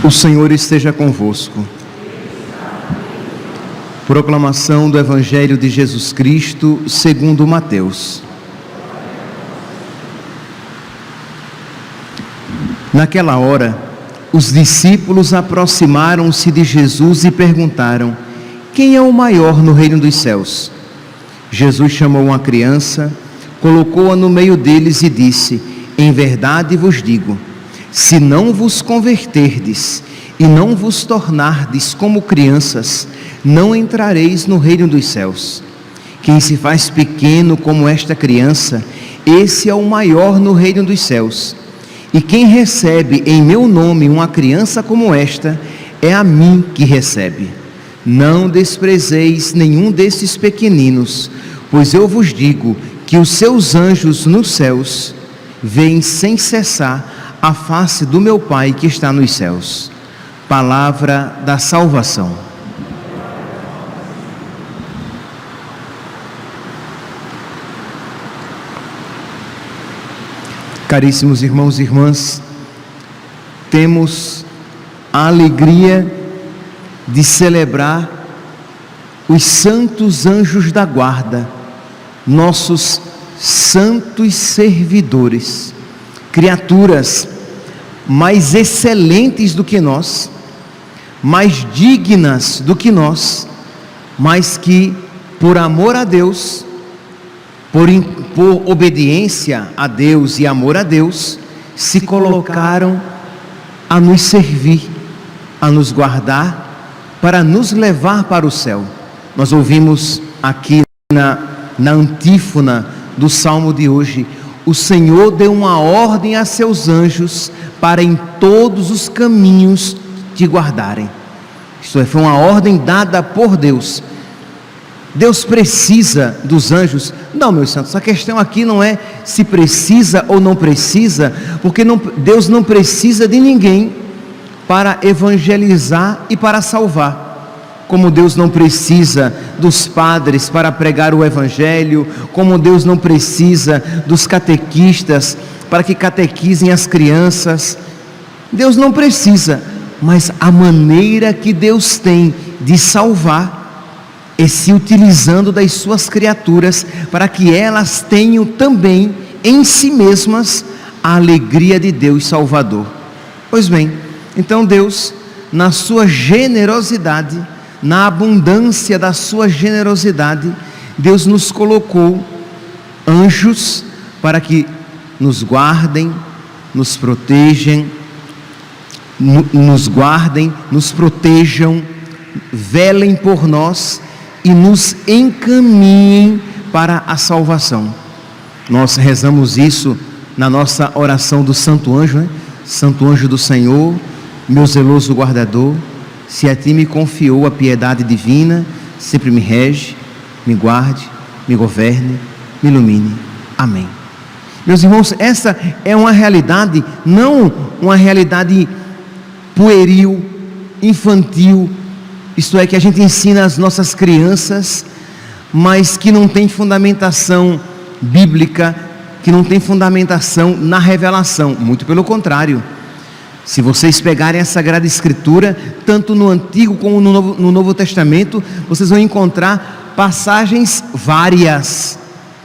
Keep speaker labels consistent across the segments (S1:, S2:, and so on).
S1: O Senhor esteja convosco. Proclamação do Evangelho de Jesus Cristo segundo Mateus. Naquela hora, os discípulos aproximaram-se de Jesus e perguntaram: quem é o maior no reino dos céus? Jesus chamou uma criança, colocou-a no meio deles e disse: em verdade vos digo, se não vos converterdes e não vos tornardes como crianças, não entrareis no reino dos céus. Quem se faz pequeno como esta criança, esse é o maior no reino dos céus. E quem recebe em meu nome uma criança como esta, é a mim que recebe. Não desprezeis nenhum desses pequeninos, pois eu vos digo que os seus anjos nos céus veem sem cessar a face do meu Pai que está nos céus. Palavra da salvação. Caríssimos irmãos e irmãs, temos a alegria de celebrar os santos anjos da guarda, nossos santos servidores, criaturas mais excelentes do que nós, mais dignas do que nós, mas que por amor a Deus, por obediência a Deus e amor a Deus, se colocaram a nos servir, a nos guardar, para nos levar para o céu. Nós ouvimos aqui na antífona do Salmo de hoje: o Senhor deu uma ordem a seus anjos para em todos os caminhos te guardarem. Isto é, foi uma ordem dada por Deus. Deus precisa dos anjos? Não, meus santos, a questão aqui não é se precisa ou não precisa, porque Deus não precisa de ninguém para evangelizar e para salvar. Como Deus não precisa dos padres para pregar o Evangelho, como Deus não precisa dos catequistas para que catequizem as crianças. Deus não precisa, mas a maneira que Deus tem de salvar é se utilizando das suas criaturas para que elas tenham também em si mesmas a alegria de Deus Salvador. Pois bem, então Deus, na sua generosidade, na abundância da sua generosidade, Deus nos colocou anjos para que nos guardem, nos protejam, nos protejam, velem por nós e nos encaminhem para a salvação. Nós rezamos isso na nossa oração do Santo Anjo, né? Santo Anjo do Senhor, meu zeloso guardador, se a ti me confiou a piedade divina, sempre me rege, me guarde, me governe, me ilumine. Amém. Meus irmãos, essa é uma realidade, não uma realidade pueril, infantil, isto é, que a gente ensina às nossas crianças, mas que não tem fundamentação bíblica, que não tem fundamentação na revelação. Muito pelo contrário. Se vocês pegarem a Sagrada Escritura, tanto no Antigo como no Novo Testamento, vocês vão encontrar passagens várias,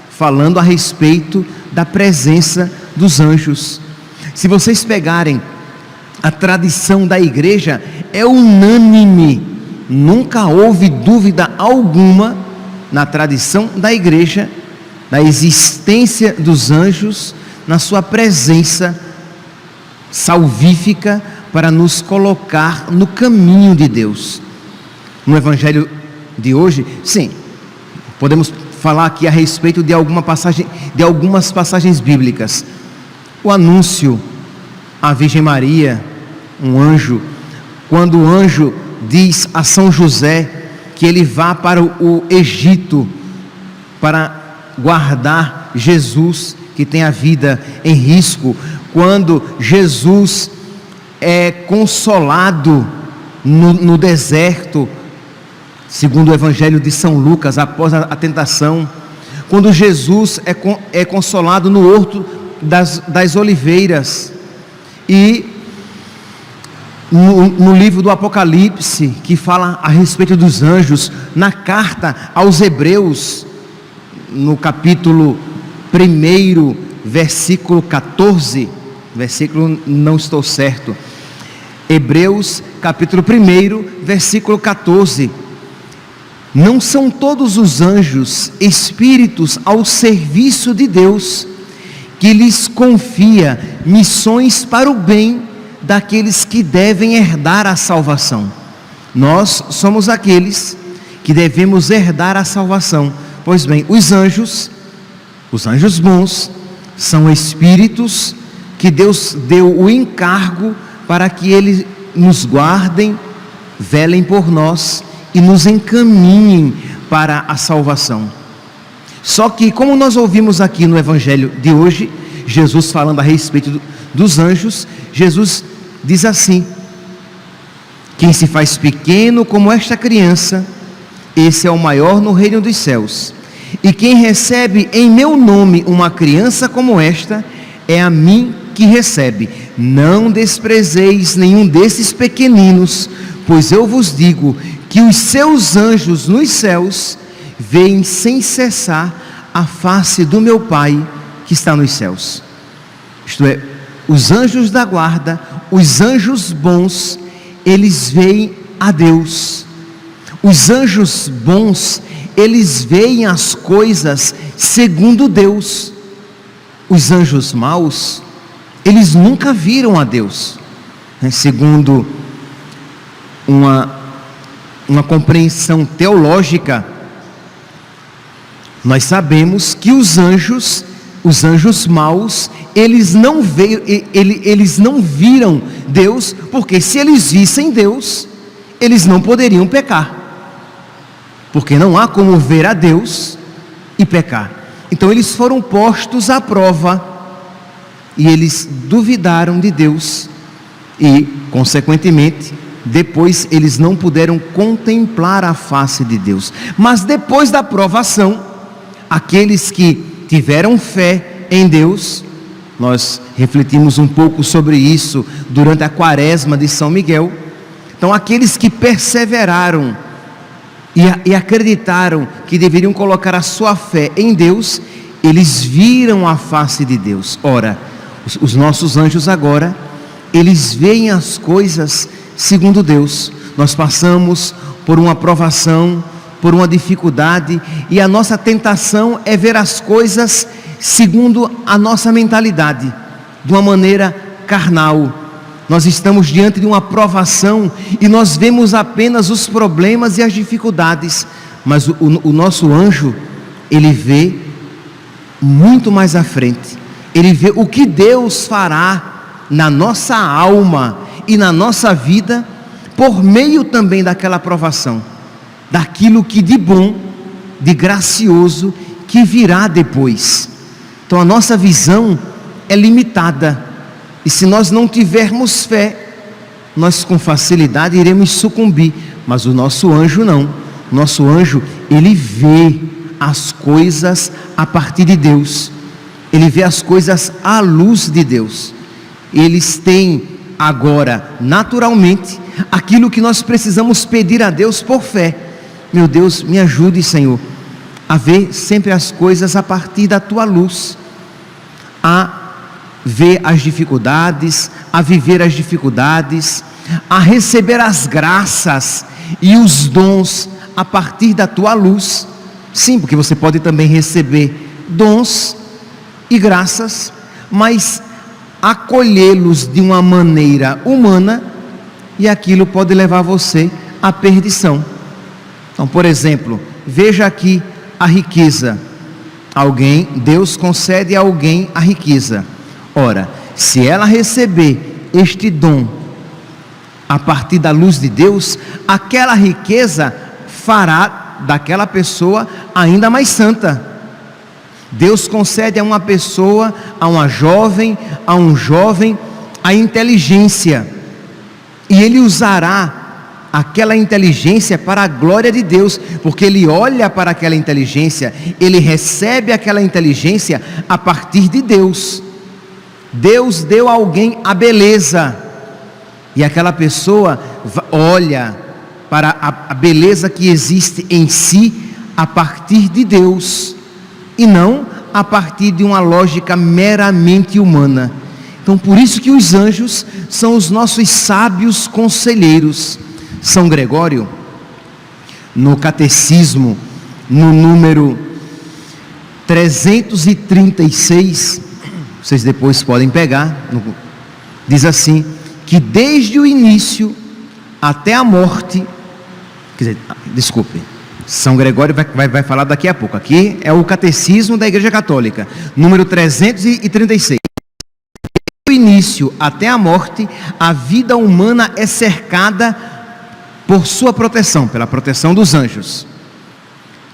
S1: falando a respeito da presença dos anjos. Se vocês pegarem a tradição da igreja, é unânime, nunca houve dúvida alguma na tradição da igreja, da existência dos anjos, na sua presença salvífica para nos colocar no caminho de Deus. No Evangelho de hoje, sim, podemos falar aqui a respeito de algumas passagens bíblicas. O anúncio à Virgem Maria, um anjo, quando o anjo diz a São José que ele vá para o Egito para guardar Jesus, que tem a vida em risco, quando Jesus é consolado no deserto, segundo o Evangelho de São Lucas, após a tentação, quando Jesus é consolado no Horto das Oliveiras, e no livro do Apocalipse, que fala a respeito dos anjos, na carta aos Hebreus, no capítulo 1, versículo 14, versículo não estou certo, Hebreus capítulo 1, versículo 14, não são todos os anjos espíritos ao serviço de Deus, que lhes confia missões para o bem daqueles que devem herdar a salvação. Nós somos aqueles que devemos herdar a salvação. Pois bem, os anjos bons, são espíritos que Deus deu o encargo para que eles nos guardem, velem por nós e nos encaminhem para a salvação. Só que, como nós ouvimos aqui no Evangelho de hoje, Jesus falando a respeito dos anjos, Jesus diz assim: quem se faz pequeno como esta criança, esse é o maior no reino dos céus. E quem recebe em meu nome uma criança como esta, é a mim que recebe. Não desprezeis nenhum desses pequeninos, pois eu vos digo que os seus anjos nos céus veem sem cessar a face do meu Pai que está nos céus. Isto é, os anjos da guarda, os anjos bons, eles veem a Deus. Os anjos bons, eles veem as coisas segundo Deus. Os anjos maus, eles nunca viram a Deus, segundo uma compreensão teológica. Nós sabemos que os anjos maus, eles não viram Deus, porque se eles vissem Deus, eles não poderiam pecar, porque não há como ver a Deus e pecar. Então eles foram postos à prova, e eles duvidaram de Deus, e consequentemente, depois eles não puderam contemplar a face de Deus. Mas depois da provação, aqueles que tiveram fé em Deus, nós refletimos um pouco sobre isso durante a quaresma de São Miguel. Então aqueles que perseveraram e acreditaram que deveriam colocar a sua fé em Deus, eles viram a face de Deus. Ora, os nossos anjos agora, eles veem as coisas segundo Deus. Nós passamos por uma provação, por uma dificuldade, e a nossa tentação é ver as coisas segundo a nossa mentalidade, de uma maneira carnal. Nós estamos diante de uma provação e nós vemos apenas os problemas e as dificuldades, mas o nosso anjo, ele vê muito mais à frente. Ele vê o que Deus fará na nossa alma e na nossa vida, por meio também daquela provação, daquilo que de bom, de gracioso, que virá depois. Então a nossa visão é limitada, e se nós não tivermos fé, nós com facilidade iremos sucumbir. Mas o nosso anjo não. O nosso anjo, ele vê as coisas a partir de Deus, ele vê as coisas à luz de Deus. Eles têm agora, naturalmente, aquilo que nós precisamos pedir a Deus por fé. Meu Deus, me ajude, Senhor, a ver sempre as coisas a partir da tua luz, a ver as dificuldades, a viver as dificuldades, a receber as graças e os dons a partir da tua luz. Sim, porque você pode também receber dons e graças, mas acolhê-los de uma maneira humana, e aquilo pode levar você à perdição. Então, por exemplo, veja aqui a riqueza. Deus concede a alguém a riqueza. Ora, se ela receber este dom a partir da luz de Deus, aquela riqueza fará daquela pessoa ainda mais santa. Deus concede a uma pessoa, a uma jovem, a um jovem, a inteligência, e Ele usará aquela inteligência para a glória de Deus, porque Ele olha para aquela inteligência, Ele recebe aquela inteligência a partir de Deus. Deus deu a alguém a beleza, E aquela pessoa olha para a beleza que existe em si a partir de Deus, e não a partir de uma lógica meramente humana. Então, por isso que os anjos são os nossos sábios conselheiros. São Gregório, no Catecismo, no número 336, vocês depois podem pegar, diz assim, que desde o início até a morte, São Gregório vai falar daqui a pouco, aqui é o Catecismo da Igreja Católica, número 336, do início até a morte, a vida humana é cercada por sua proteção, pela proteção dos anjos,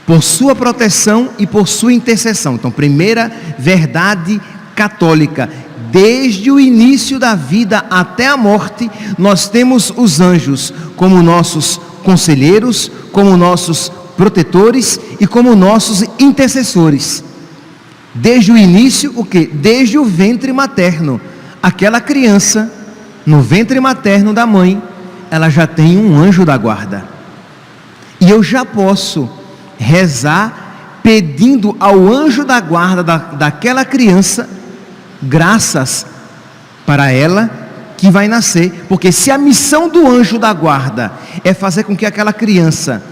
S1: por sua proteção e por sua intercessão. Então, primeira verdade católica, desde o início da vida até a morte, nós temos os anjos como nossos conselheiros, como nossos protetores e como nossos intercessores. Desde o início, o quê? Desde o ventre materno. Aquela criança, no ventre materno da mãe, ela já tem um anjo da guarda. E eu já posso rezar pedindo ao anjo da guarda daquela criança graças para ela que vai nascer, porque se a missão do anjo da guarda é fazer com que aquela criança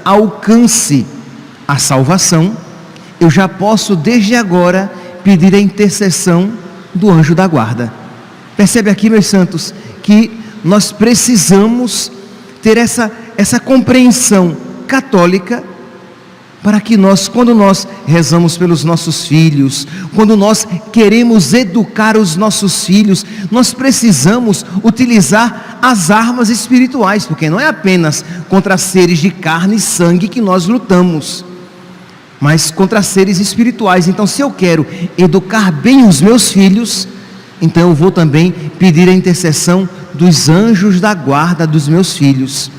S1: alcance a salvação, eu já posso desde agora pedir a intercessão do anjo da guarda. Percebe aqui, meus santos, que nós precisamos ter essa compreensão católica, para que nós, quando nós rezamos pelos nossos filhos, quando nós queremos educar os nossos filhos, nós precisamos utilizar as armas espirituais, porque não é apenas contra seres de carne e sangue que nós lutamos, mas contra seres espirituais. Então, se eu quero educar bem os meus filhos, então eu vou também pedir a intercessão dos anjos da guarda dos meus filhos.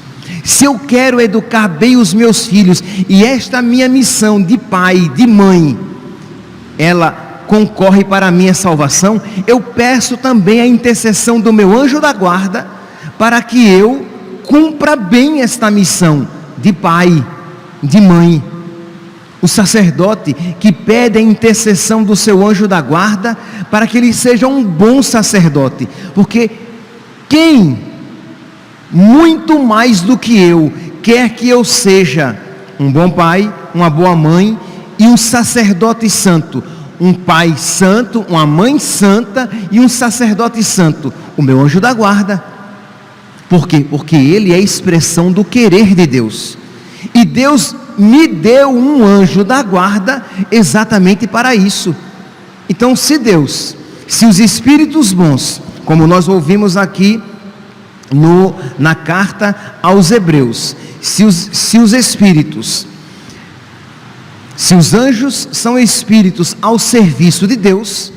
S1: Se eu quero educar bem os meus filhos, e esta minha missão de pai, de mãe, ela concorre para a minha salvação, eu peço também a intercessão do meu anjo da guarda, para que eu cumpra bem esta missão de pai, de mãe. O sacerdote que pede a intercessão do seu anjo da guarda, para que ele seja um bom sacerdote, porque quem, muito mais do que eu, quer que eu seja um bom pai, uma boa mãe e um sacerdote santo, um pai santo, uma mãe santa e um sacerdote santo? O meu anjo da guarda. Por quê? Porque ele é a expressão do querer de Deus, e Deus me deu um anjo da guarda exatamente para isso. Então, se os espíritos bons, como nós ouvimos aqui na carta aos Hebreus, se os anjos são espíritos ao serviço de Deus,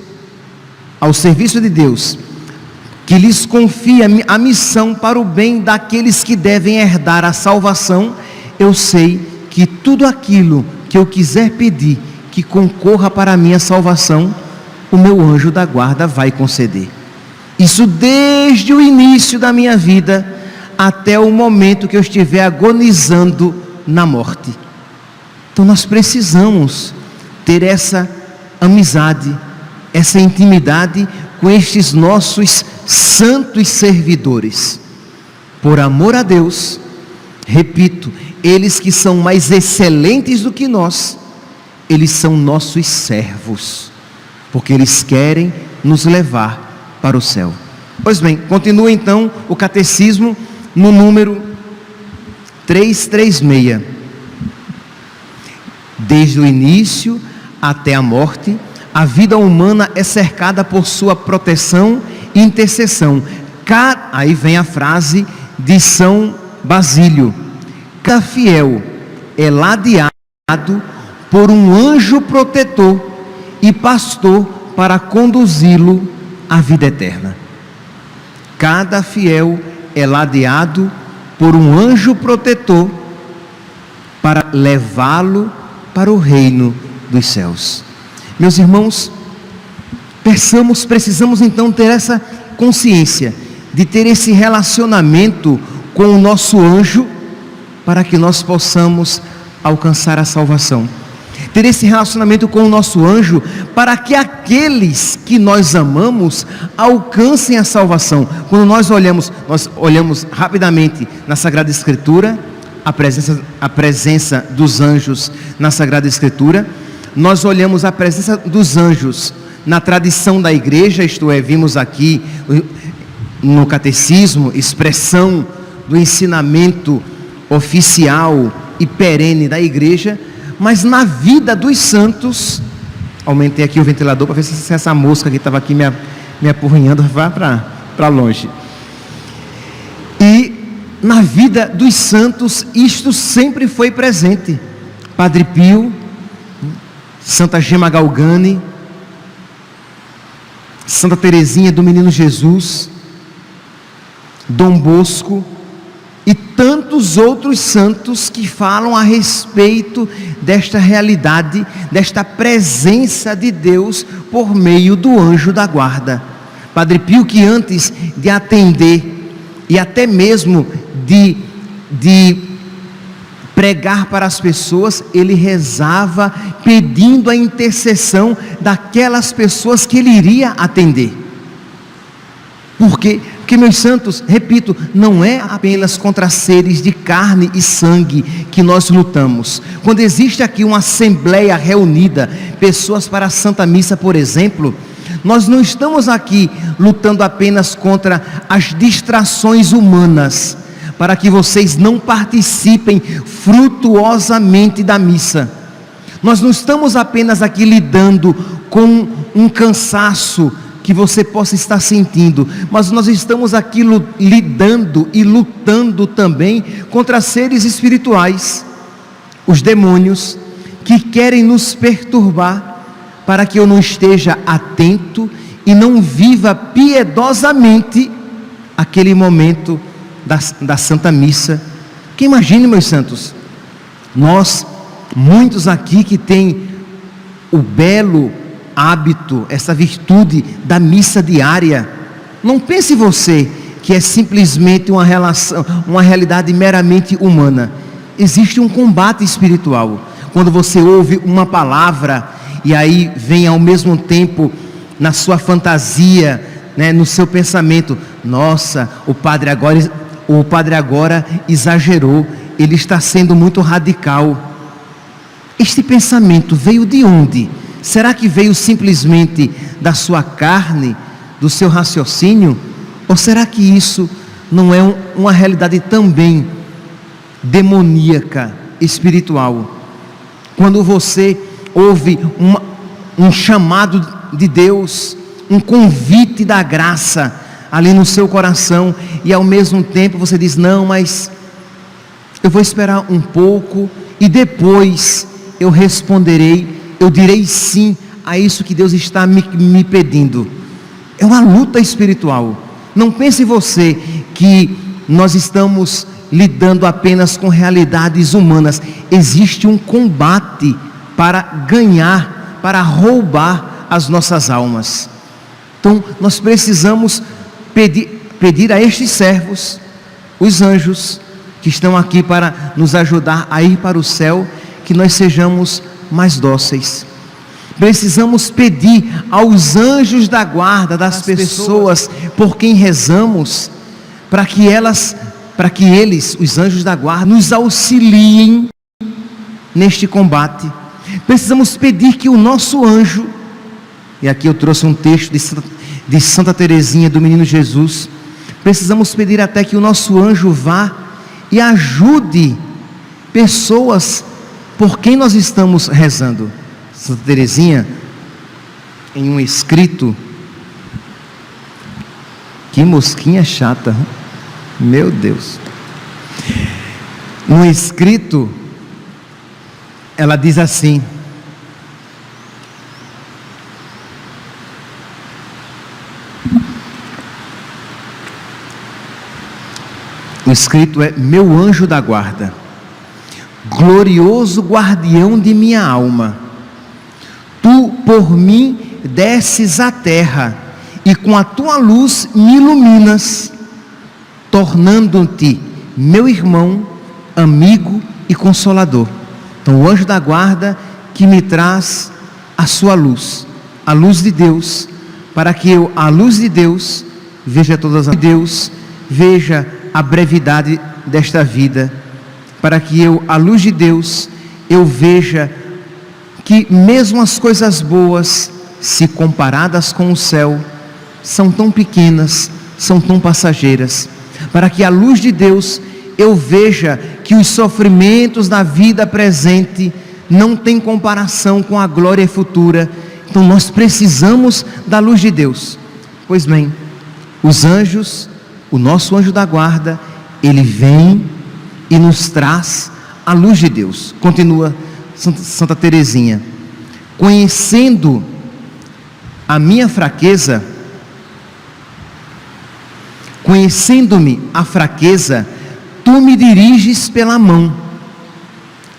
S1: que lhes confia a missão para o bem daqueles que devem herdar a salvação, eu sei que tudo aquilo que eu quiser pedir que concorra para a minha salvação, o meu anjo da guarda vai conceder. Isso desde o início da minha vida até o momento que eu estiver agonizando na morte. Então nós precisamos ter essa amizade, essa intimidade com estes nossos santos servidores. Por amor a Deus, repito, eles que são mais excelentes do que nós, eles são nossos servos, porque eles querem nos levar para o céu. Pois bem, continua então o catecismo no número 336. Desde o início até a morte, a vida humana é cercada por sua proteção e intercessão. Aí vem a frase de São Basílio: cada fiel é ladeado por um anjo protetor e pastor para conduzi-lo à vida eterna. Cada fiel é ladeado por um anjo protetor para levá-lo para o reino dos céus. Meus irmãos, Precisamos então ter essa consciência de ter esse relacionamento com o nosso anjo, para que nós possamos alcançar a salvação. Ter esse relacionamento com o nosso anjo, para que aqueles que nós amamos alcancem a salvação. Quando nós olhamos rapidamente na Sagrada Escritura, a presença dos anjos na Sagrada Escritura, nós olhamos a presença dos anjos na tradição da igreja, isto é, vimos aqui no catecismo, expressão do ensinamento oficial e perene da igreja, mas na vida dos santos. Aumentei aqui o ventilador para ver se essa mosca que estava aqui me apurrinhando vai para longe. E na vida dos santos isto sempre foi presente. Padre Pio, Santa Gema Galgani, Santa Teresinha do Menino Jesus, Dom Bosco e tantos outros santos que falam a respeito desta realidade, desta presença de Deus por meio do anjo da guarda. Padre Pio, que antes de atender e até mesmo de pregar para as pessoas, ele rezava pedindo a intercessão daquelas pessoas que ele iria atender. Porque, meus santos, repito, não é apenas contra seres de carne e sangue que nós lutamos. Quando existe aqui uma assembleia reunida, pessoas para a Santa Missa, por exemplo, nós não estamos aqui lutando apenas contra as distrações humanas, para que vocês não participem frutuosamente da missa. Nós não estamos apenas aqui lidando com um cansaço que você possa estar sentindo, mas nós estamos aqui lidando e lutando também contra seres espirituais, os demônios, que querem nos perturbar, para que eu não esteja atento e não viva piedosamente aquele momento da Santa Missa. Que imagine, meus santos, nós, muitos aqui que tem o belo hábito, essa virtude da missa diária, não pense você que é simplesmente uma realidade meramente humana. Existe um combate espiritual. Quando você ouve uma palavra e aí vem ao mesmo tempo na sua fantasia, né, no seu pensamento, nossa, o padre agora exagerou, ele está sendo muito radical. Este pensamento veio de onde? Será que veio simplesmente da sua carne, do seu raciocínio? Ou será que isso não é uma realidade também demoníaca, espiritual? Quando você ouve um chamado de Deus, um convite da graça ali no seu coração, e ao mesmo tempo você diz, não, mas eu vou esperar um pouco e depois eu responderei, eu direi sim a isso que Deus está me pedindo. É uma luta espiritual. Não pense você que nós estamos lidando apenas com realidades humanas. Existe um combate para ganhar, para roubar as nossas almas. Então nós precisamos pedir a estes servos, os anjos, que estão aqui para nos ajudar a ir para o céu, que nós sejamos mais dóceis. Precisamos pedir aos anjos da guarda das pessoas por quem rezamos, para que eles, os anjos da guarda, nos auxiliem neste combate. Precisamos pedir que o nosso anjo, e aqui eu trouxe um texto de Santa Teresinha do Menino Jesus, precisamos pedir até que o nosso anjo vá e ajude pessoas por quem nós estamos rezando. Santa Teresinha, em um escrito, que mosquinha chata, meu Deus, no escrito, ela diz assim: o escrito é: meu anjo da guarda, glorioso guardião de minha alma, tu por mim desces à terra e com a tua luz me iluminas, tornando-te meu irmão, amigo e consolador. Então o anjo da guarda que me traz a sua luz, a luz de Deus, para que eu, à luz de Deus, veja todas as Deus, veja a brevidade desta vida, para que eu, à luz de Deus, eu veja que mesmo as coisas boas, se comparadas com o céu, são tão pequenas, são tão passageiras, para que à luz de Deus eu veja que os sofrimentos da vida presente não têm comparação com a glória futura. Então nós precisamos da luz de Deus. Pois bem, os anjos, o nosso anjo da guarda, ele vem e nos traz a luz de Deus. Continua Santa Teresinha: conhecendo a minha fraqueza, conhecendo-me a fraqueza, tu me diriges pela mão,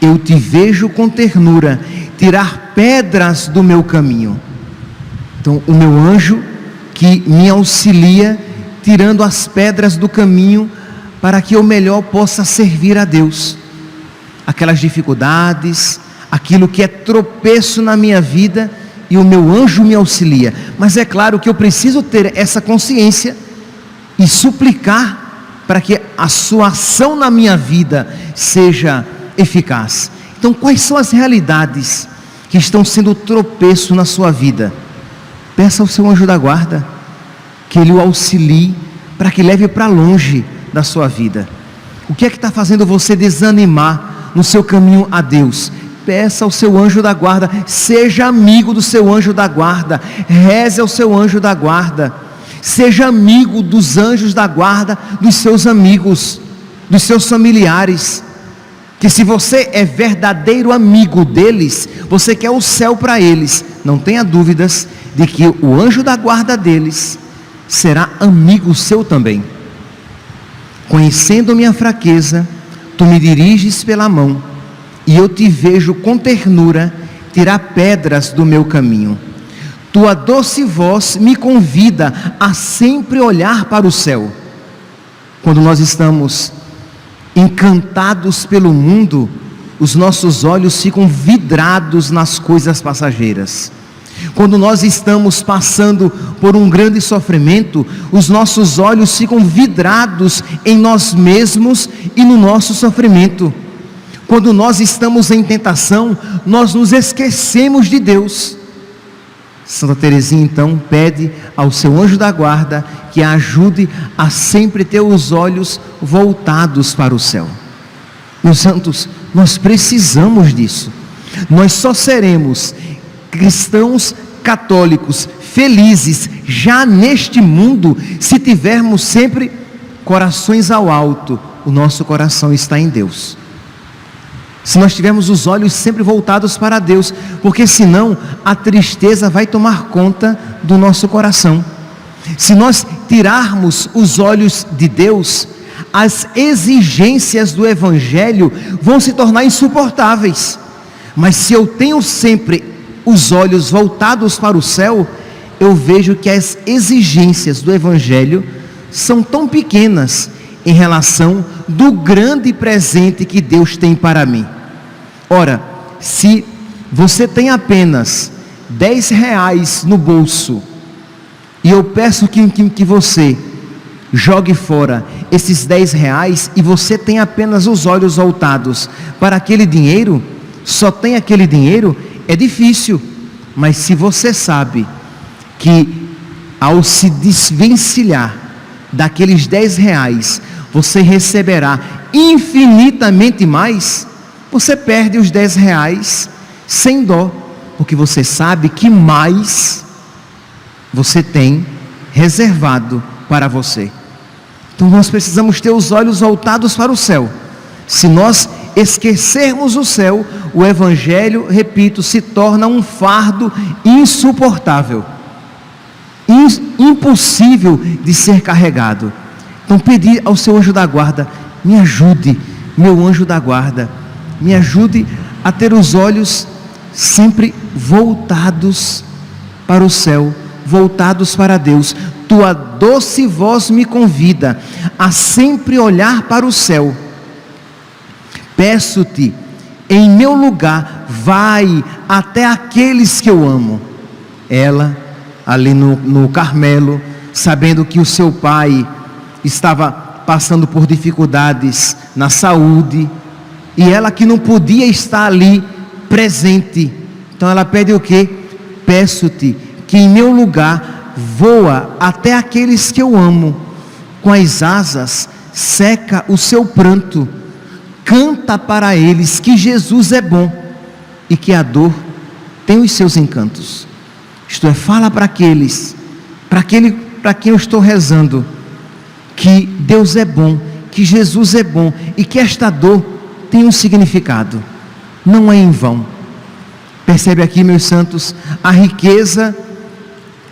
S1: eu te vejo com ternura, tirar pedras do meu caminho. Então o meu anjo que me auxilia, tirando as pedras do caminho, para que eu melhor possa servir a Deus. Aquelas dificuldades, aquilo que é tropeço na minha vida, e o meu anjo me auxilia. Mas é claro que eu preciso ter essa consciência e suplicar para que a sua ação na minha vida seja eficaz. Então, quais são as realidades que estão sendo tropeço na sua vida? Peça ao seu anjo da guarda que ele o auxilie, para que leve para longe da sua vida. O que é que está fazendo você desanimar no seu caminho a Deus? Peça ao seu anjo da guarda, seja amigo do seu anjo da guarda, reze ao seu anjo da guarda, seja amigo dos anjos da guarda, dos seus amigos, dos seus familiares, que se você é verdadeiro amigo deles, você quer o céu para eles, não tenha dúvidas de que o anjo da guarda deles será amigo seu também. Conhecendo minha fraqueza, tu me diriges pela mão, e eu te vejo com ternura, tirar pedras do meu caminho. Tua doce voz me convida a sempre olhar para o céu. Quando nós estamos encantados pelo mundo, os nossos olhos ficam vidrados nas coisas passageiras. Quando nós estamos passando por um grande sofrimento, os nossos olhos ficam vidrados em nós mesmos e no nosso sofrimento. Quando nós estamos em tentação, nós nos esquecemos de Deus. Santa Teresinha então pede ao seu anjo da guarda que a ajude a sempre ter os olhos voltados para o céu. Meus santos, nós precisamos disso. Nós só seremos cristãos católicos felizes já neste mundo se tivermos sempre corações ao alto. O nosso coração está em Deus. Se nós tivermos os olhos sempre voltados para Deus, porque senão a tristeza vai tomar conta do nosso coração. Se nós tirarmos os olhos de Deus, as exigências do Evangelho vão se tornar insuportáveis. Mas se eu tenho sempre os olhos voltados para o céu, eu vejo que as exigências do Evangelho são tão pequenas em relação do grande presente que Deus tem para mim. Ora, se você tem apenas 10 reais no bolso, e eu peço que você jogue fora esses 10 reais, e você tem apenas os olhos voltados para aquele dinheiro, só tem aquele dinheiro, é difícil. Mas se você sabe que ao se desvencilhar daqueles 10 reais, você receberá infinitamente mais, você perde os 10 reais sem dó, porque você sabe que mais você tem reservado para você. Então nós precisamos ter os olhos voltados para o céu. Se nós esquecermos o céu, o Evangelho, repito, se torna um fardo insuportável, impossível de ser carregado. Então pedir ao seu anjo da guarda, me ajude, meu anjo da guarda, me ajude a ter os olhos sempre voltados para o céu, voltados para Deus. Tua doce voz me convida a sempre olhar para o céu. Peço-te, em meu lugar, vai até aqueles que eu amo. Ela, ali no Carmelo, sabendo que o seu pai estava passando por dificuldades na saúde, e ela que não podia estar ali presente, então ela pede o quê? Peço-te que em meu lugar voa até aqueles que eu amo, com as asas seca o seu pranto, canta para eles que Jesus é bom e que a dor tem os seus encantos. Isto é, fala para aqueles, para quem eu estou rezando, que Deus é bom, que Jesus é bom e que esta dor tem um significado, não é em vão. Percebe aqui, meus santos, a riqueza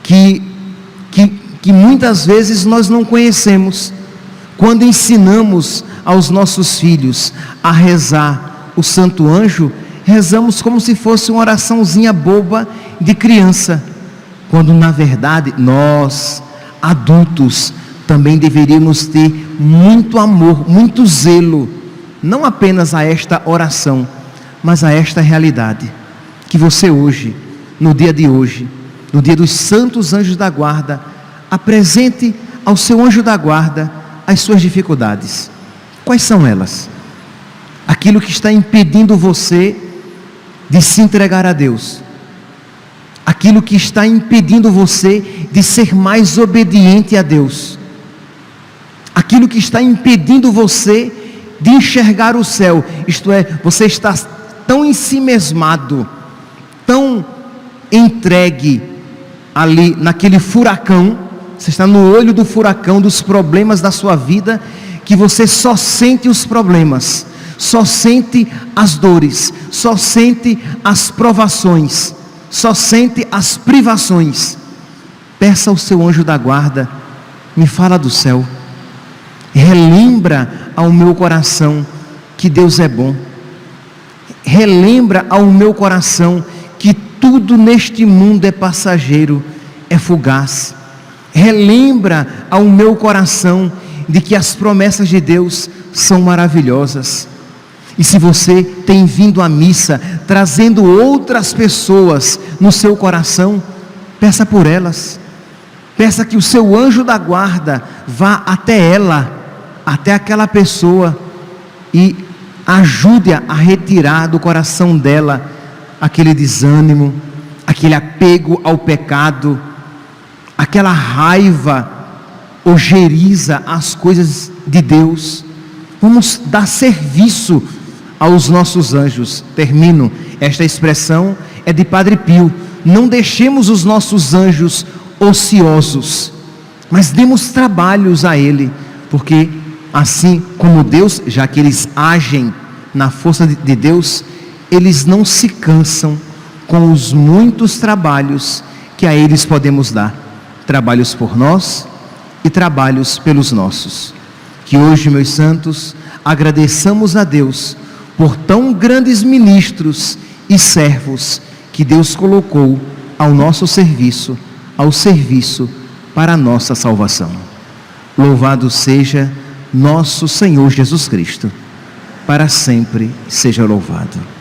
S1: que muitas vezes nós não conhecemos. Quando ensinamos aos nossos filhos a rezar o Santo Anjo, rezamos como se fosse uma oraçãozinha boba de criança, quando na verdade nós, adultos, também deveríamos ter muito amor, muito zelo, não apenas a esta oração, mas a esta realidade, que você hoje, no dia de hoje, no dia dos santos anjos da guarda, apresente ao seu anjo da guarda as suas dificuldades. Quais são elas? Aquilo que está impedindo você de se entregar a Deus, aquilo que está impedindo você de ser mais obediente a Deus, aquilo que está impedindo você de enxergar o céu, isto é, você está tão ensimesmado, tão entregue ali naquele furacão, você está no olho do furacão dos problemas da sua vida, que você só sente os problemas, só sente as dores, só sente as provações, só sente as privações. Peça ao seu anjo da guarda, me fala do céu, relembra ao meu coração que Deus é bom, relembra ao meu coração que tudo neste mundo é passageiro, é fugaz. Relembra ao meu coração de que as promessas de Deus são maravilhosas. E se você tem vindo à missa trazendo outras pessoas no seu coração, peça por elas. Peça que o seu anjo da guarda vá até ela, até aquela pessoa, e ajude-a a retirar do coração dela aquele desânimo, aquele apego ao pecado, aquela raiva ojeriza às coisas de Deus. Vamos dar serviço aos nossos anjos. Termino, esta expressão é de Padre Pio: não deixemos os nossos anjos ociosos, mas demos trabalhos a ele, porque assim como Deus, já que eles agem na força de Deus, eles não se cansam com os muitos trabalhos que a eles podemos dar, trabalhos por nós e trabalhos pelos nossos. Que hoje, meus santos, agradeçamos a Deus por tão grandes ministros e servos que Deus colocou ao nosso serviço, ao serviço para a nossa salvação. Louvado seja nosso Senhor Jesus Cristo, para sempre seja louvado.